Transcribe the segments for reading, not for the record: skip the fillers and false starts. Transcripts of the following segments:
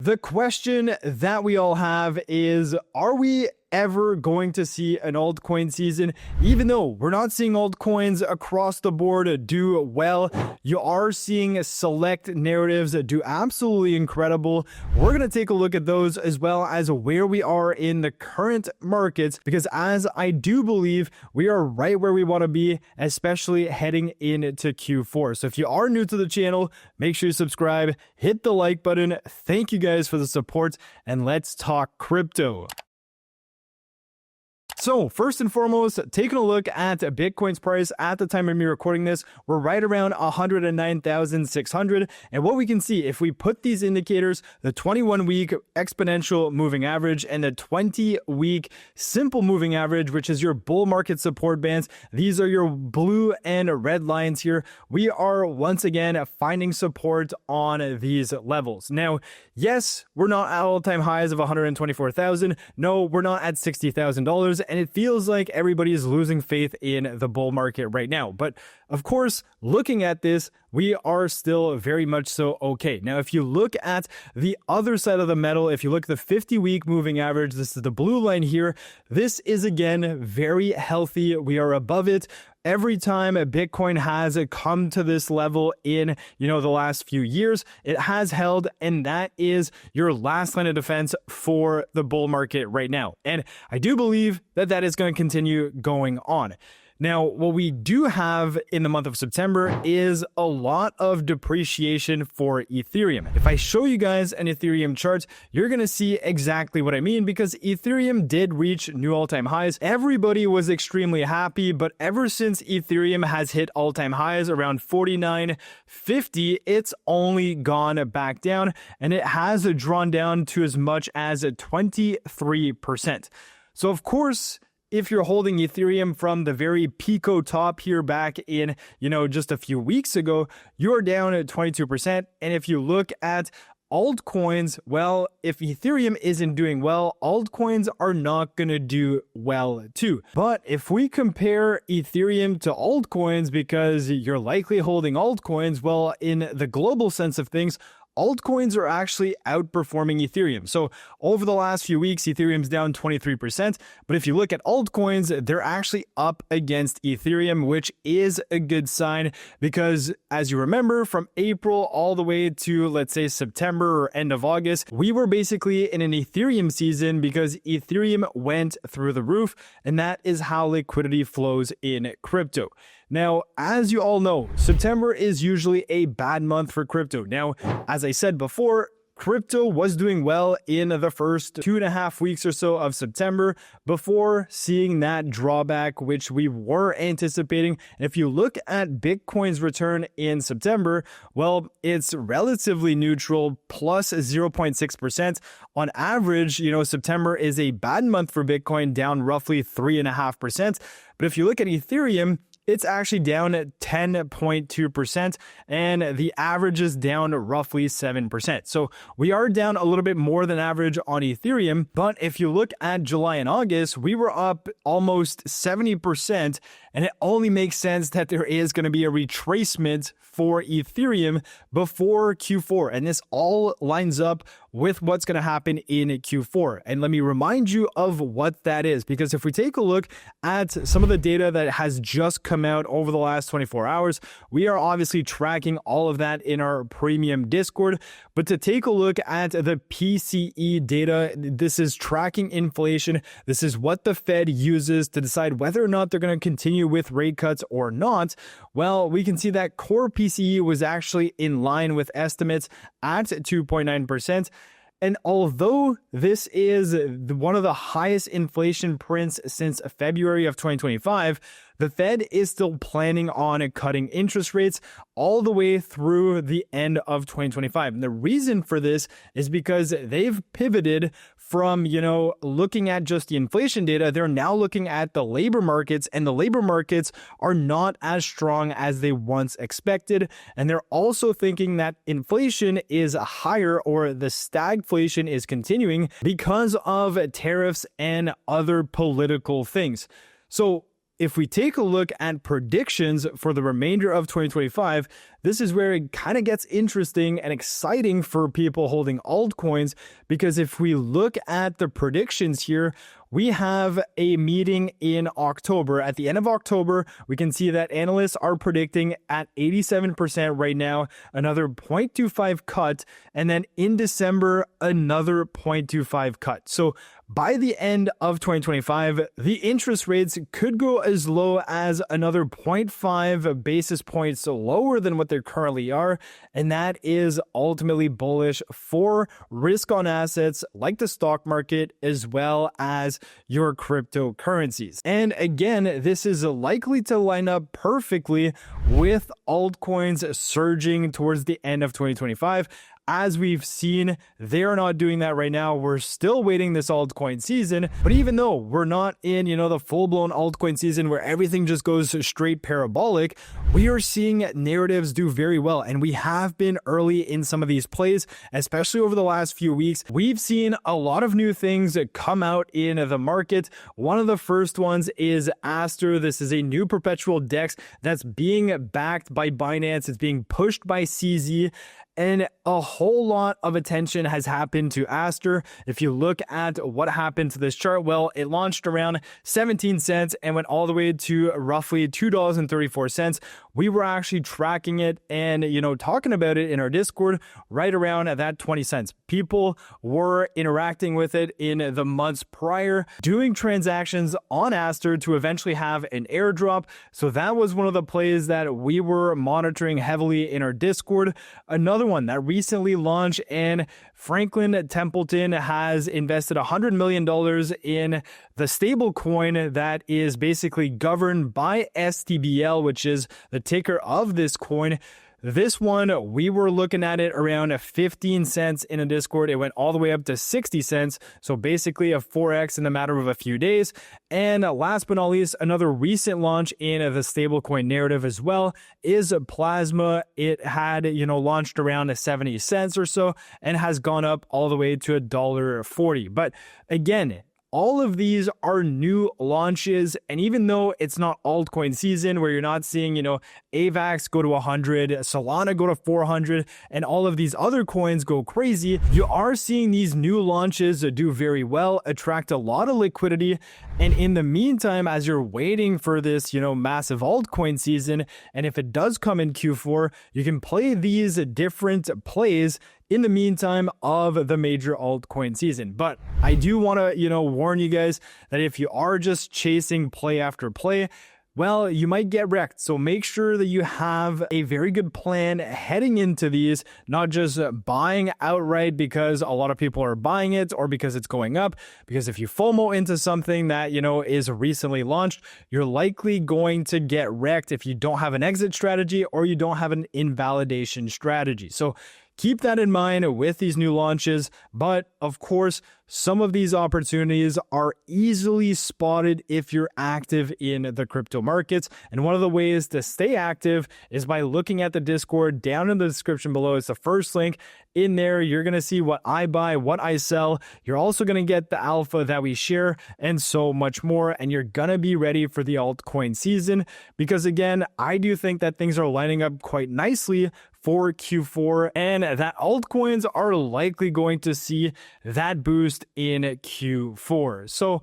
The question that we all have is, are we ever going to see an altcoin season? Even though we're not seeing altcoins across the board do well, you are seeing select narratives do absolutely incredible. We're going to take a look at those as well as where we are in the current markets, because as I do believe we are right where we want to be, especially heading into Q4. So if you are new to the channel, make sure you subscribe, hit the like button. Thank you guys for the support, and let's talk crypto. So first and foremost, taking a look at Bitcoin's price at the time of me recording this, we're right around 109,600. And what we can see, if we put these indicators, the 21-week exponential moving average and the 20-week simple moving average, which is your bull market support bands, these are your blue and red lines here. We are once again finding support on these levels. Now, yes, we're not at all-time highs of 124,000. No, we're not at $60,000. And it feels like everybody is losing faith in the bull market right now. But of course, looking at this, we are still very much so okay. Now, if you look at the other side of the medal, if you look at the 50-week moving average, this is the blue line here. This is, again, very healthy. We are above it. Every time Bitcoin has come to this level in, the last few years, it has held, and that is your last line of defense for the bull market right now. And I do believe that that is going to continue going on. Now, what we do have in the month of September is a lot of depreciation for Ethereum. If I show you guys an Ethereum chart, you're going to see exactly what I mean, because Ethereum did reach new all-time highs. Everybody was extremely happy, but ever since Ethereum has hit all-time highs around 49.50, it's only gone back down, and it has drawn down to as much as 23%. So, of course, if you're holding Ethereum from the very pico top here back in, just a few weeks ago, you're down at 22%. And if you look at altcoins, well, if Ethereum isn't doing well, altcoins are not going to do well too. But if we compare Ethereum to altcoins, because you're likely holding altcoins, well, in the global sense of things, altcoins are actually outperforming Ethereum. So over the last few weeks, Ethereum's down 23%. But if you look at altcoins, they're actually up against Ethereum, which is a good sign, because as you remember, from April all the way to, let's say, September or end of August, we were basically in an Ethereum season because Ethereum went through the roof, and that is how liquidity flows in crypto. Now, as you all know, September is usually a bad month for crypto. Now, as I said before, crypto was doing well in the first 2.5 weeks or so of September before seeing that drawback, which we were anticipating. And if you look at Bitcoin's return in September, well, it's relatively neutral, plus 0.6%. On average, September is a bad month for Bitcoin, down roughly 3.5%. But if you look at Ethereum, it's actually down at 10.2%, and the average is down roughly 7%. So we are down a little bit more than average on Ethereum, but if you look at July and August, we were up almost 70%, and it only makes sense that there is going to be a retracement for Ethereum before Q4, and this all lines up with what's going to happen in Q4. And let me remind you of what that is, because if we take a look at some of the data that has just come out over the last 24 hours, we are obviously tracking all of that in our premium Discord. But to take a look at the PCE data, this is tracking inflation. This is what the Fed uses to decide whether or not they're going to continue with rate cuts or not. Well, we can see that core PCE was actually in line with estimates at 2.9%. And although this is one of the highest inflation prints since February of 2025, the Fed is still planning on cutting interest rates all the way through the end of 2025. And the reason for this is because they've pivoted from, looking at just the inflation data. They're now looking at the labor markets, and the labor markets are not as strong as they once expected. And they're also thinking that inflation is higher, or the stagflation is continuing, because of tariffs and other political things. So if we take a look at predictions for the remainder of 2025, this is where it kind of gets interesting and exciting for people holding altcoins, because if we look at the predictions here, we have a meeting in October. At the end of October, we can see that analysts are predicting at 87% right now, another 0.25 cut, and then in December, another 0.25 cut. So by the end of 2025, the interest rates could go as low as another 0.5 basis points lower than what they currently are. And that is ultimately bullish for risk on assets like the stock market, as well as your cryptocurrencies. And again, this is likely to line up perfectly with altcoins surging towards the end of 2025. As we've seen, they're not doing that right now. We're still waiting this altcoin season. But even though we're not in, the full-blown altcoin season where everything just goes straight parabolic, we are seeing narratives do very well. And we have been early in some of these plays, especially over the last few weeks. We've seen a lot of new things come out in the market. One of the first ones is Aster. This is a new perpetual DEX that's being backed by Binance. It's being pushed by CZ. And a whole lot of attention has happened to Aster. If you look at what happened to this chart, well, it launched around 17 cents and went all the way to roughly $2.34. We were actually tracking it and, talking about it in our Discord right around at that 20 cents. People were interacting with it in the months prior, doing transactions on Aster to eventually have an airdrop. So that was one of the plays that we were monitoring heavily in our Discord. Another one that recently launched, and Franklin Templeton has invested $100 million in the stable coin that is basically governed by STBL, which is the ticker of this coin. This one, we were looking at it around 15 cents in a Discord. It went all the way up to 60 cents. So basically a 4x in a matter of a few days. And last but not least, another recent launch in the stablecoin narrative as well is Plasma. It had, launched around 70 cents or so and has gone up all the way to $1.40. But again, all of these are new launches, and even though it's not altcoin season where you're not seeing, AVAX go to 100, Solana go to 400, and all of these other coins go crazy, you are seeing these new launches do very well, attract a lot of liquidity. And in the meantime, as you're waiting for this, massive altcoin season, and if it does come in Q4, you can play these different plays in the meantime of the major altcoin season. But I do want to, warn you guys that if you are just chasing play after play, well, you might get wrecked. So make sure that you have a very good plan heading into these, not just buying outright because a lot of people are buying it or because it's going up. Because if you FOMO into something that, is recently launched, you're likely going to get wrecked if you don't have an exit strategy or you don't have an invalidation strategy. So keep that in mind with these new launches. But of course, some of these opportunities are easily spotted if you're active in the crypto markets. And one of the ways to stay active is by looking at the Discord down in the description below. It's the first link. In there, you're going to see what I buy, what I sell. You're also going to get the alpha that we share and so much more. And you're going to be ready for the altcoin season because, again, I do think that things are lining up quite nicely for Q4 and that altcoins are likely going to see that boost in Q4. So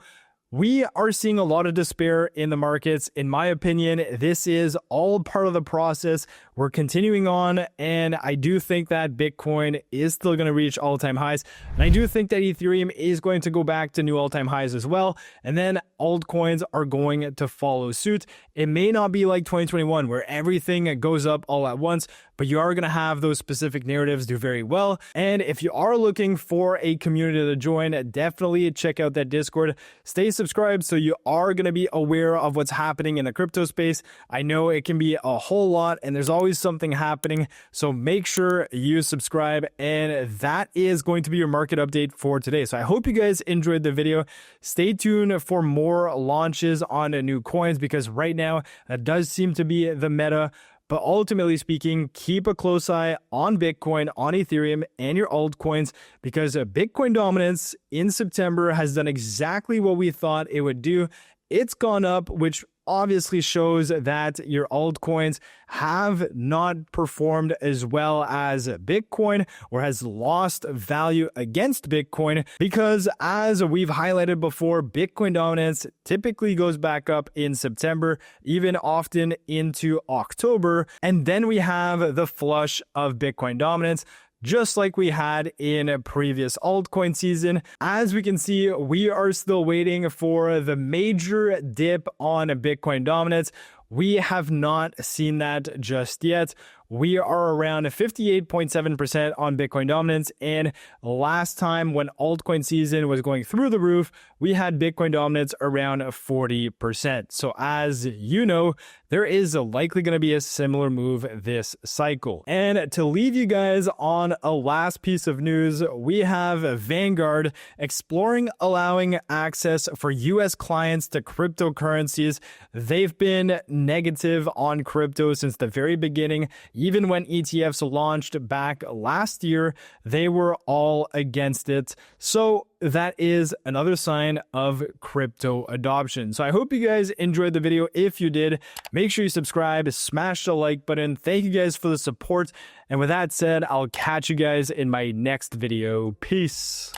we are seeing a lot of despair in the markets. In my opinion, this is all part of the process. We're continuing on, and I do think that Bitcoin is still going to reach all-time highs. And I do think that Ethereum is going to go back to new all-time highs as well. And then altcoins are going to follow suit. It may not be like 2021 where everything goes up all at once, but you are going to have those specific narratives do very well. And if you are looking for a community to join, definitely check out that Discord. Stay subscribed so you are going to be aware of what's happening in the crypto space. I know it can be a whole lot and there's always something happening. So make sure you subscribe, and that is going to be your market update for today. So I hope you guys enjoyed the video. Stay tuned for more launches on new coins because right now that does seem to be the meta. But ultimately speaking, keep a close eye on Bitcoin, on Ethereum, and your altcoins because Bitcoin dominance in September has done exactly what we thought it would do. It's gone up, which obviously shows that your altcoins have not performed as well as Bitcoin, or has lost value against Bitcoin, because as we've highlighted before, Bitcoin dominance typically goes back up in September, even often into October, and then we have the flush of Bitcoin dominance, just like we had in a previous altcoin season. As we can see, we are still waiting for the major dip on Bitcoin dominance. We have not seen that just yet. We are around 58.7% on Bitcoin dominance. And last time when altcoin season was going through the roof, we had Bitcoin dominance around 40%. So as you know, there is likely going to be a similar move this cycle. And to leave you guys on a last piece of news, we have Vanguard exploring allowing access for US clients to cryptocurrencies. They've been negative on crypto since the very beginning. Even when ETFs launched back last year, they were all against it. So that is another sign of crypto adoption. So I hope you guys enjoyed the video. If you did, make sure you subscribe, smash the like button. Thank you guys for the support. And with that said, I'll catch you guys in my next video. Peace.